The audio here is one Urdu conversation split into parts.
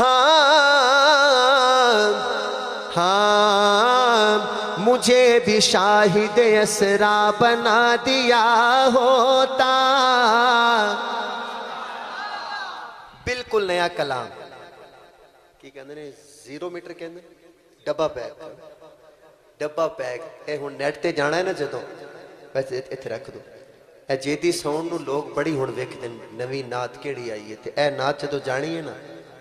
ہاں ہاں مجھے بھی شاہد اسرا بنا دیا ہوتا. بالکل نیا کلام کی کہندے نے 0 میٹر کہندے ڈبا پیک اے ہن نیٹ تے جانا ہے نا جدوں ویسے ایتھے رکھ دو اے جیدی ساؤنڈ نو لوگ بڑی ہن ویکھدے نویں نعت کیڑی آئی ہے تے اے نعت جدوں جانی ہے نا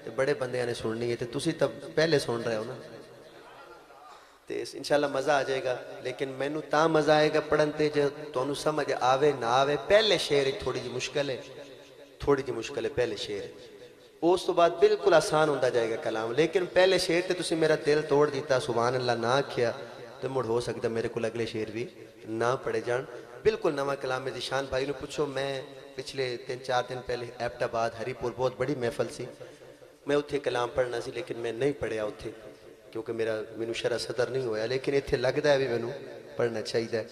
تے بڑے بندیاں نے سننی ہے تے تسی تب پہلے سن رہے ہو نا تے انشاءاللہ مزہ آ جائے گا. لیکن مینوں تاں مزہ آئے گا پڑھن تے جو تانوں سمجھ آوے نہ آوے. پہلے شعر تھوڑی جی مشکل ہے پہلے شعر اس تو بعد بالکل آسان ہوتا جائے گا کلام. لیکن پہلے شعر تے تسی میرا دل توڑ دیتا سبحان اللہ نہ کیا تو مڑ ہو سکتا میرے کو اگلے شعر بھی نہ پڑھے جان. بالکل نواں کلام ہے. ذیشان بھائی نے پوچھو میں پچھلے 3-4 دن پہلے ایبٹ آباد ہری پور بہت بڑی محفل سی میں اتھے کلام پڑھنا سی لیکن میں نہیں پڑھیا اتھے کیونکہ مینوں شرح صدر نہیں ہویا. لیکن اتھے لگتا ہے بھی مینوں پڑھنا چاہیے.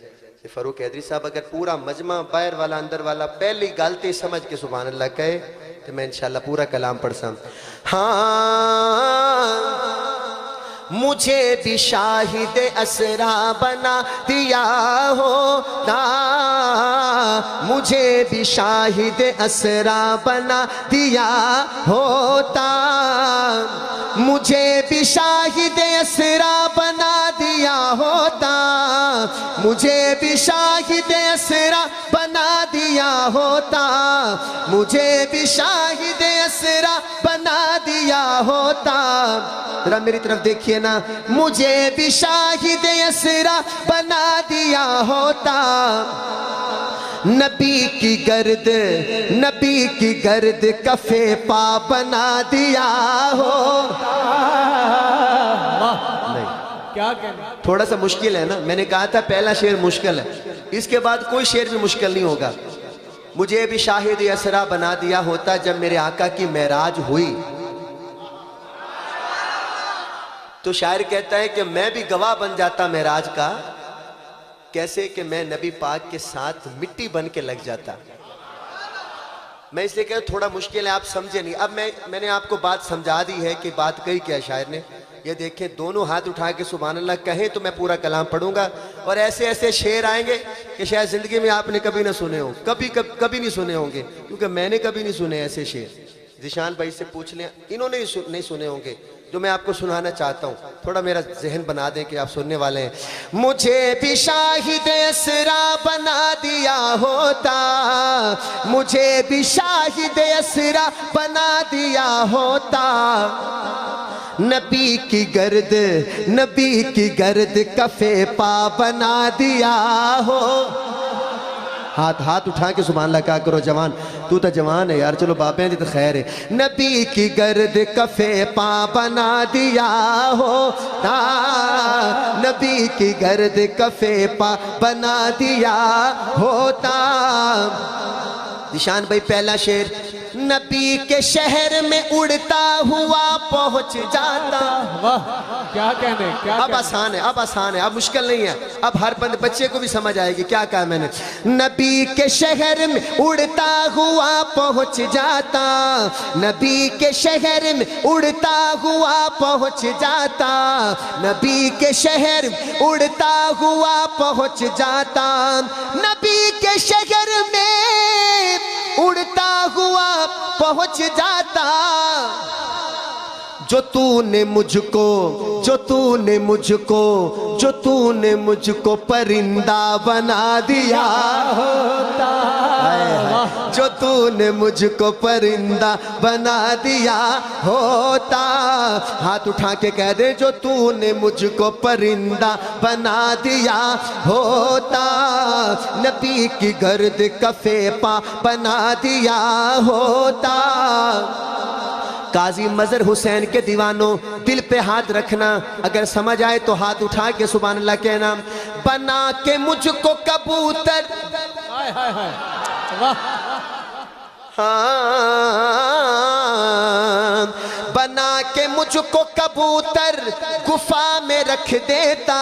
فاروق حیدری صاحب اگر پورا مجمع باہر والا اندر والا پہلی غلطی سمجھ کے سبحان اللہ کہے تو میں انشاءاللہ پورا کلام پڑھ سام. ہاں مجھے بھی شاہد اسرا بنا دیا ہوتا. مجھے بھی شاہد اسرا بنا دیا ہوتا. مجھے بھی شاہد اسرا بنا دیا ہوتا. مجھے بھی شاہد اسرا بنا دیا ہوتا. مجھے بھی شاہد اسرا بنا دیا ہوتا. ذرا میری طرف دیکھیے نا. مجھے بھی شاہد اسرا بنا دیا ہوتا. نبی کی گرد کفے پا بنا دیا ہوتا. کیا کہنا تھوڑا سا مشکل ہے نا. میں نے کہا تھا پہلا شعر مشکل ہے اس کے بعد کوئی شعر بھی مشکل نہیں ہوگا. مجھے بھی شاہد اسرا بنا دیا ہوتا جب میرے آقا کی معراج ہوئی. تو شاعر کہتا ہے کہ میں بھی گواہ بن جاتا معراج کا. کیسے کہ میں نبی پاک کے ساتھ مٹی بن کے لگ جاتا. میں اس لئے کہتا تھوڑا مشکل ہے آپ سمجھے نہیں. اب میں نے آپ کو بات سمجھا دی ہے کہ بات کہی کیا شاعر نے. یہ دیکھیں دونوں ہاتھ اٹھا کے سبحان اللہ کہیں تو میں پورا کلام پڑھوں گا. اور ایسے ایسے شعر آئیں گے کہ شاید زندگی میں آپ نے کبھی نہ سنے ہوں. کبھی نہیں سنے ہوں گے کیونکہ میں نے کبھی نہیں سنے ایسے شعر. ذیشان بھائی سے پوچھ لیں انہوں نے نہیں سنے ہوں گے جو میں آپ کو سنانا چاہتا ہوں. تھوڑا میرا ذہن بنا دیں کہ آپ سننے والے ہیں. مجھے بھی شاہد اسرا بنا دیا ہوتا. مجھے بھی شاہد اسرا بنا دیا ہوتا. نبی کی گرد کفے پا بنا دیا ہو. ہاتھ اٹھا کے سبحان اللہ کہا کرو جوان. تو تا جوان ہے یار چلو باپیں جی تو خیر ہے. نبی کی گرد کفے پا بنا دیا ہوتا. نبی کی گرد کفے پا بنا دیا ہوتا. ذیشان بھائی پہلا شعر. نبی کے شہر میں اڑتا ہوا پہنچ جاتا. واہ کیا کہنے اب آسان ہے اب مشکل نہیں ہے. اب ہر بچے کو بھی سمجھ آئے گی کیا کہا میں نے. نبی کے شہر میں اڑتا ہوا پہنچ جاتا. نبی کے شہر میں اڑتا ہوا پہنچ جاتا. نبی کے شہر میں اڑتا ہوا پہنچ جاتا. نبی کے شہر میں اڑتا ہوا پہنچ جاتا. جو تو نے مجھ کو پرندہ بنا دیا ہوتا. جو تو نے مجھ کو پرندہ بنا دیا ہوتا. ہاتھ اٹھا کے کہہ دے جو تو نے مجھ کو پرندہ بنا دیا ہوتا. نبی کی گرد کفے پا بنا دیا ہوتا. قاضی مظہر حسین کے دیوانوں دل پہ ہاتھ رکھنا. اگر سمجھ آئے تو ہاتھ اٹھا کے سبحان اللہ کہنا. بنا کے مجھ کو کبوتر بنا کے مجھ کو کبوتر گفا میں رکھ دیتا.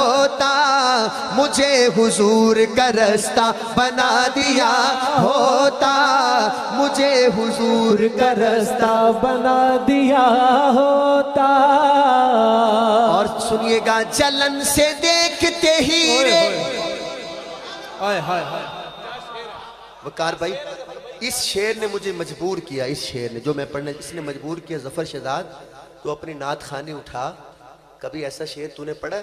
ہوتا مجھے حضور کا رستہ بنا دیا ہوتا مجھے حضور کا رستہ بنا دیا ہوتا. اور سنیے گا جلن سے دیکھتے ہی رے وقار بھائی اس شعر نے مجھے مجبور کیا اس شعر نے جو میں پڑھنے اس نے مجبور کیا ظفر شہزاد تو اپنی نعت خانی اٹھا کبھی ایسا شعر تو نے پڑھا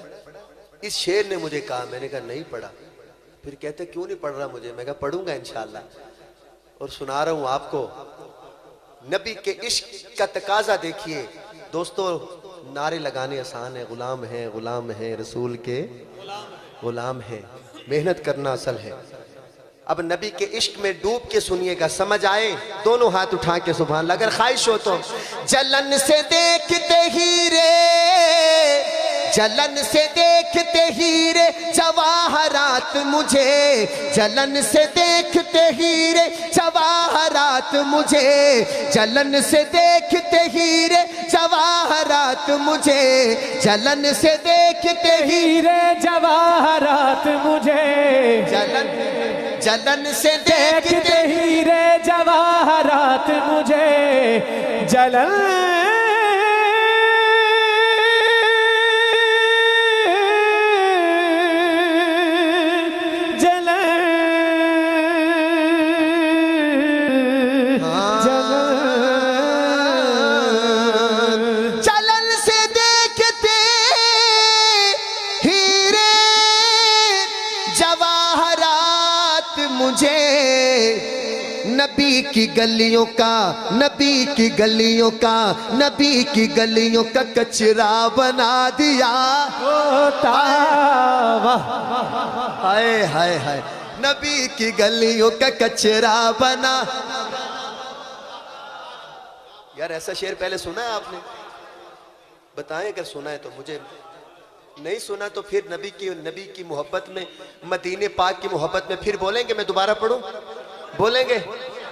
اس شعر نے مجھے کہا میں نے کہا نہیں پڑھا پھر کہتے کیوں نہیں پڑھ رہا مجھے میں کہا پڑھوں گا انشاءاللہ اور سنا رہا ہوں آپ کو نبی کے عشق کا تقاضا دیکھیے دوستو نعرے لگانے آسان ہے غلام ہے رسول کے غلام ہے محنت کرنا اصل ہے اب نبی کے عشق میں ڈوب کے سنیے گا سمجھ آئے دونوں ہاتھ اٹھا کے سبحان اللہ اگر خواہش ہو تو جلن سے دیکھتے ہی رے جلن سے دیکھتے ہی رے جواہرات مجھے جلن سے دیکھتے ہی رے جواہرات مجھے جلن سے دیکھتے ہی رے جواہرات مجھے جلن سے دیکھتے ہی رے جواہرات مجھے جلن سے دیکھتے ہی رے جواہرات مجھے جلن نبی کی گلیوں کا کچرا بنا دیا ہوتا ہائے ہائے ہائے نبی کی گلیوں کا کچرا بنا یار ایسا شعر پہلے سنا ہے آپ نے بتائیں اگر سنا ہے تو مجھے نہیں سنا تو پھر نبی کی محبت میں مدینے پاک کی محبت میں پھر بولیں گے میں دوبارہ پڑھوں بولیں گے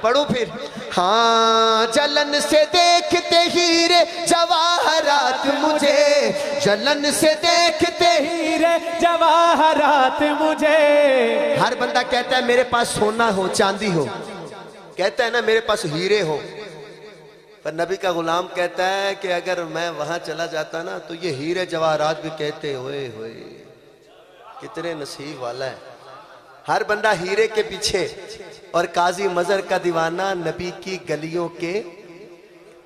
پڑھوں پھر ہاں جلن سے دیکھتے ہی رے جواہرات مجھے جلن سے دیکھتے ہی رے جواہرات مجھے ہر بندہ کہتا ہے میرے پاس سونا ہو چاندی ہو کہتا ہے نا میرے پاس ہیرے ہو پر نبی کا غلام کہتا ہے کہ اگر میں وہاں چلا جاتا نا تو یہ ہیرے جواہرات بھی کہتے ہوئے کتنے نصیب والا ہے ہر بندہ ہیرے کے پیچھے اور قاضی مظہر کا دیوانہ نبی کی گلیوں کے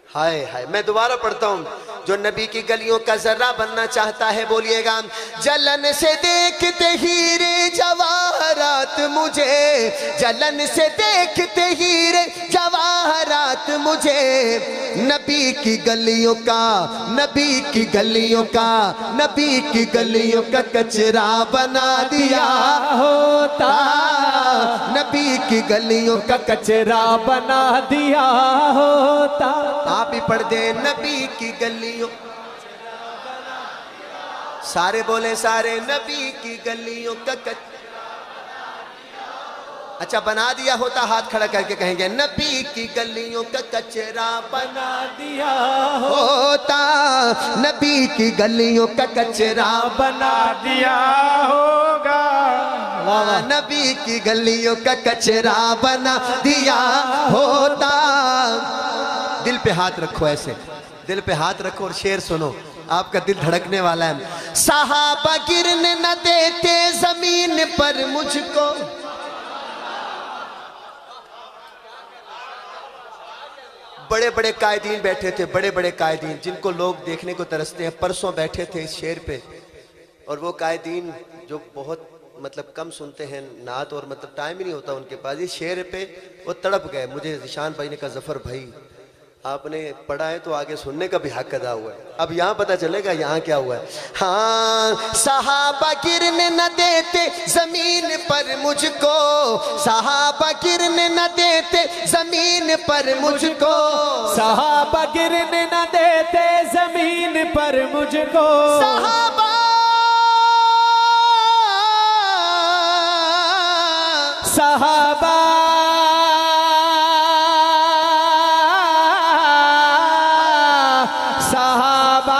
ہائے ہائے میں دوبارہ پڑھتا ہوں جو نبی کی گلیوں کا ذرہ بننا چاہتا ہے بولیے گا جلن سے دیکھتے ہیرے جواہرات مجھے جلن سے دیکھتے ہیرے جواہرات مجھے نبی کی گلیوں کا کچرا بنا دیا ہوتا نبی کی گلیوں کا کچرا بنا دیا ہوتا آپ بھی پڑھ دیں نبی کی گلیوں سارے بولے سارے نبی کی گلیوں کا اچھا بنا دیا ہوتا ہاتھ کھڑا کر کے کہیں گے نبی کی گلیوں کا کچرا بنا دیا ہوتا نبی کی گلیوں کا کچرا بنا دیا ہوگا نبی کی گلیوں کا کچرا بنا دیا ہوتا دل پہ ہاتھ رکھو ایسے دل پہ ہاتھ رکھو اور شعر سنو آپ کا دل دھڑکنے والا ہے صحابہ گرنے نہ دیتے زمین پر مجھ کو بڑے بڑے قائدین بیٹھے تھے بڑے بڑے قائدین جن کو لوگ دیکھنے کو ترستے ہیں پرسوں بیٹھے تھے اس شعر پہ اور وہ قائدین جو بہت مطلب کم سنتے ہیں نعت اور مطلب ٹائم ہی نہیں ہوتا ان کے پاس اس شعر پہ وہ تڑپ گئے مجھے ذیشان بھائی نے کہا ظفر بھائی آپ نے پڑھا ہے تو آگے سننے کا بھی حق ادا ہوا ہے اب یہاں پتہ چلے گا یہاں کیا ہوا ہے ہاں صحابہ گرنے نہ دیتے زمین پر مجھ کو صحابہ گرنے نہ دیتے زمین پر مجھ کو صحابہ گرنے نہ دیتے زمین پر مجھ کو صحابہ صحابہ صحابہ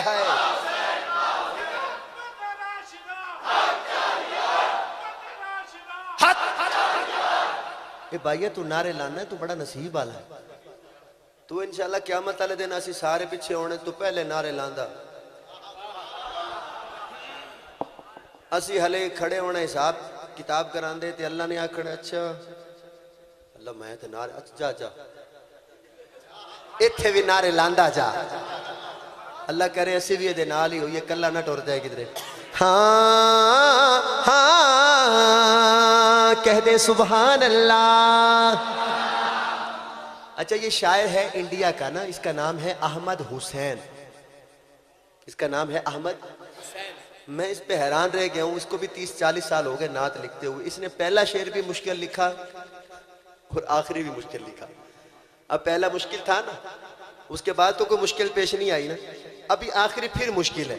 ہائے بھائیے تو نعرے لانا ہے تو بڑا نصیب والا ہے تو انشاءاللہ قیامت والے دن اسی سارے پیچھے ہونے تو پہلے نعرے لاندا اسی ہلے کھڑے ہونے حساب کتاب کران دے تے اللہ نے آکھنا اچھا اللہ میں تے نعرے اچھا جا ایتھے بھی نعرے لاندا جا اللہ کرے اسی بھی دے نال ہی ہوئی کلا نہ ٹر جائے کدھر ہاں ہاں کہہ دے سبحان اللہ اچھا یہ شاعر ہے انڈیا کا نا اس کا نام ہے احمد حسین اس کا نام ہے احمد میں اس پہ حیران رہ گیا ہوں اس کو بھی 30-40 سال ہو گئے نعت لکھتے ہوئے اس نے پہلا شعر بھی مشکل لکھا اور آخری بھی مشکل لکھا اب پہلا مشکل تھا نا اس کے بعد تو کوئی مشکل پیش نہیں آئی نا ابھی آخری پھر مشکل ہے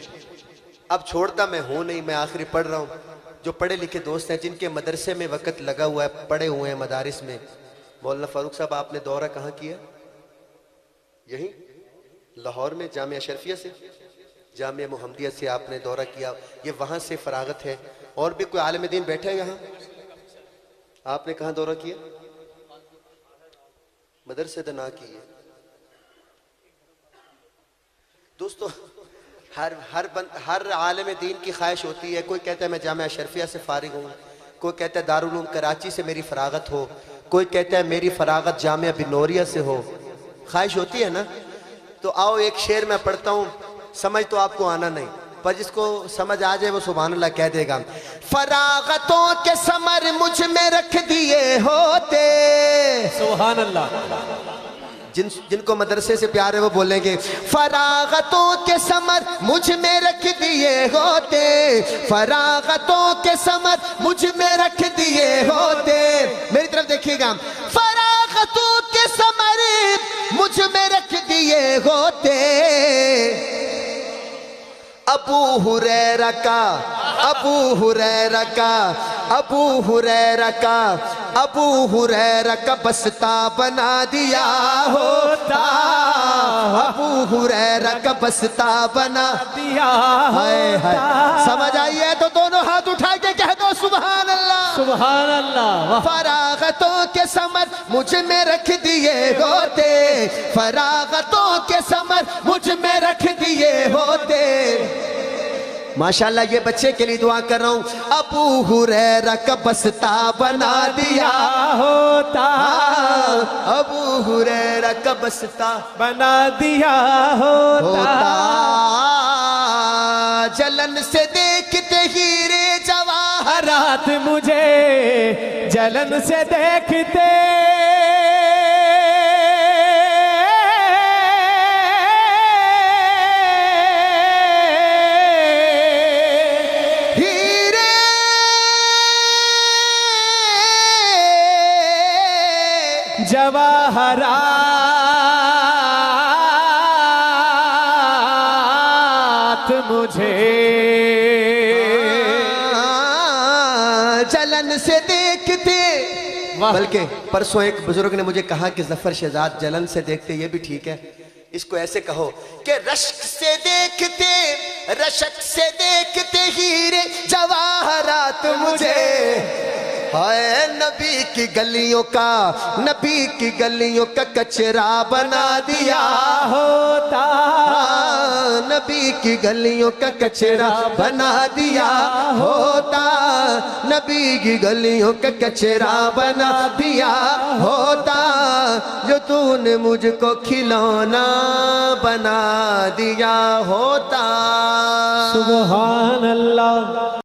اب چھوڑتا میں ہوں نہیں میں آخری پڑھ رہا ہوں جو پڑھے لکھے دوست ہیں جن کے مدرسے میں وقت لگا ہوا ہے پڑھے ہوئے ہیں مدارس میں مولانا فاروق صاحب آپ نے دورہ کہاں کیا یہیں لاہور میں جامعہ اشرفیہ سے جامعہ محمدیہ سے آپ نے دورہ کیا یہ وہاں سے فراغت ہے اور بھی کوئی عالم دین بیٹھے ہیں یہاں آپ نے کہاں دورہ کیا مدرسے دنا کی ہے دوستو ہر عالم دین کی خواہش ہوتی ہے کوئی کہتا ہے میں جامعہ اشرفیہ سے فارغ ہوں کوئی کہتا ہے دارالعلوم کراچی سے میری فراغت ہو کوئی کہتا ہے میری فراغت جامعہ بنوریا سے ہو خواہش ہوتی ہے نا تو آؤ ایک شعر میں پڑھتا ہوں سمجھ تو آپ کو آنا نہیں پر جس کو سمجھ آ جائے وہ سبحان اللہ کہہ دے گا فراغتوں کے ثمر مجھ میں رکھ دیے ہوتے سبحان اللہ جن کو مدرسے سے پیار ہے وہ بولیں گے فراغتوں کے ثمر مجھ میں رکھ دیے ہوتے فراغتوں کے ثمر مجھ میں رکھ دیے ہوتے میری طرف دیکھیے گا فراغتوں کے ثمر مجھ میں رکھ دیے ہوتے ابو ہریرہ کا ابو ہریرہ کا ابو ہریرہ کا ابو ہریرہ کا بستہ بنا دیا ہوتا ابو ہریرہ کا بستہ بنا دیا ہائے ہائے سمجھ آئی ہے تو دونوں ہاتھ اٹھا کے کہہ دو سبحان اللہ سبحان اللہ فراغتوں کے ثمر مجھ میں رکھ دیے ہوتے فراغتوں کے ثمر مجھ میں رکھ دیے ہوتے ماشاءاللہ یہ بچے کے لیے دعا کر رہا ہوں ابو ہریرہ کا بستہ بنا دیا ہوتا ابو ہریرہ کا بستہ بنا دیا ہوتا جلن سے دیکھتے ہیرے جواہرات رات مجھے جلن سے دیکھتے جواہرات مجھے جلن سے دیکھتے بلکہ پرسوں ایک بزرگ نے مجھے کہا کہ ظفر شہزاد جلن سے دیکھتے یہ بھی ٹھیک ہے اس کو ایسے کہو کہ رشک سے دیکھتے رشک سے دیکھتے ہیرے جواہرات مجھے ہائے نبی کی گلیوں کا کچرا بنا دیا ہوتا نبی کی گلیوں کا کچرا بنا دیا ہوتا نبی کی گلیوں کا کچرا بنا دیا ہوتا جو تو نے مجھ کو کھلونا بنا دیا ہوتا سبحان اللہ